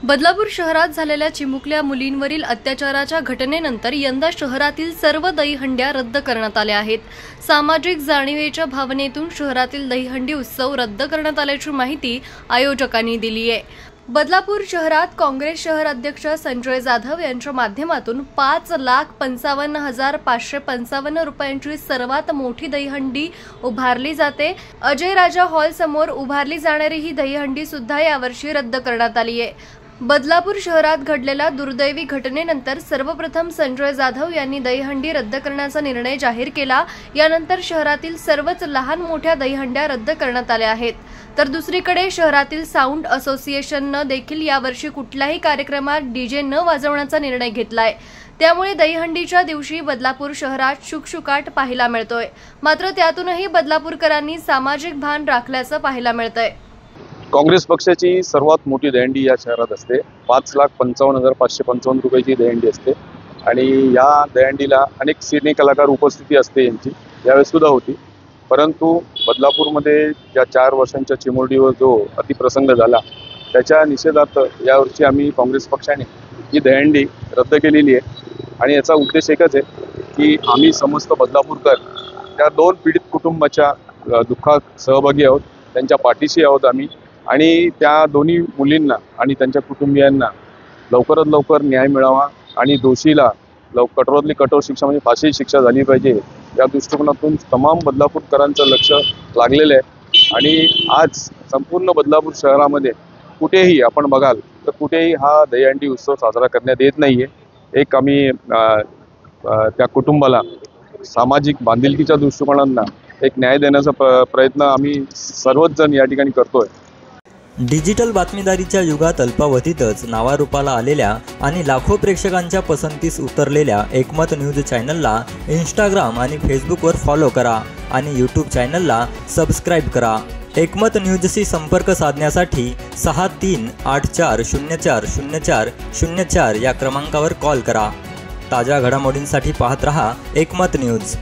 बदलापूर शहरात झालेल्या चिमुकल्या मुलींवरील अत्याचाराच्या घटनेनंतर यंदा शहरातील सर्व दहीहंड्या रद्द करण्यात आल्या आहेत। सामाजिक जाणीवेच्या भावनेतून शहरातील दहीहंडी उत्सव रद्द करण्यात आल्याची माहिती आयोजकांनी दिली आहे। बदलापूर शहरात काँग्रेस शहर अध्यक्ष संजय जाधव यांच्या माध्यमातून 5,55,555 रुपयांची सर्वात मोठी दहीहंडी उभारली जाते। अजय राजा हॉल समोर उभारली जाणारी ही दहीहंडी सुद्धा यावर्षी रद्द करण्यात आली आहे। बदलापूर शहरात घडलेल्या दुर्दैवी घटनेनंतर सर्वप्रथम संजय जाधव यांनी दहीहंडी रद्द करण्याचा निर्णय जाहीर केला। यानंतर शहरातील सर्वच लहान मोठ्या दहीहंड्या रद्द करण्यात आल्या आहेत। तर दुसरीकडे शहरातील साऊंड असोसिएशनने देखील यावर्षी कुठल्याही कार्यक्रमात डीजे न वाजवण्याचा निर्णय घेतलाय। त्यामुळे दहीहंडीच्या दिवशी बदलापूर शहरात शुकशुकाट पाहायला मिळतोय। मात्र त्यातूनही बदलापूरकरांनी सामाजिक भान राखल्याचं पाहायला मिळतंय। काँग्रेस पक्षाची सर्वात मोठी दहीहंडी या शहरात असते। 5,55,555 रुपयाची दहीहंडी असते आणि या दहीहंडीला अनेक सिने कलाकार उपस्थिती असते यांची यावेळेस सुद्धा होती। परंतु बदलापूरमध्ये ज्या 4 वर्षांच्या चिमुरडीवर जो अतिप्रसंग झाला त्याच्या निषेधार्थ यावर्षी आम्ही काँग्रेस पक्षाने ही दहीहंडी रद्द केलेली आहे आणि याचा उद्देश एकच आहे की आम्ही समस्त बदलापूरकर त्या 2 पीडित कुटुंबाच्या दुःखात सहभागी आहोत, त्यांच्या पाठीशी आहोत आम्ही आणि त्या दोन्ही मुलींना आणि त्यांच्या कुटुंबियांना लवकरात लवकर न्याय मिळावा आणि दोषीला कठोरातली कठोर शिक्षा म्हणजे फाशी शिक्षा झाली पाहिजे या दृष्टिकोनातून तमाम बदलापूरकरांचं लक्ष लागलेलं आहे। आणि आज संपूर्ण बदलापूर शहरामध्ये कुठेही आपण बघाल तर कुठेही हा दहीहंडी उत्सव साजरा करण्यात येत नाहीये। एक आम्ही त्या कुटुंबाला सामाजिक बांधिलकीच्या दृष्टिकोनातून एक न्याय देण्याचा प्रयत्न आम्ही सर्वच जण या ठिकाणी करतोय। डिजिटल बातमीदारीच्या युगात अल्पावधीतच नावारूपाला आलेल्या आणि लाखो प्रेक्षकांच्या पसंतीस उतरलेल्या एकमत न्यूज चॅनलला इंस्टाग्राम आणि फेसबुकवर फॉलो करा आणि यूट्यूब चॅनलला सबस्क्राईब करा। एकमत न्यूजशी संपर्क साधण्यासाठी 6384040404 या क्रमांकावर कॉल करा। ताज्या घडामोडींसाठी पाहत रहा एकमत न्यूज।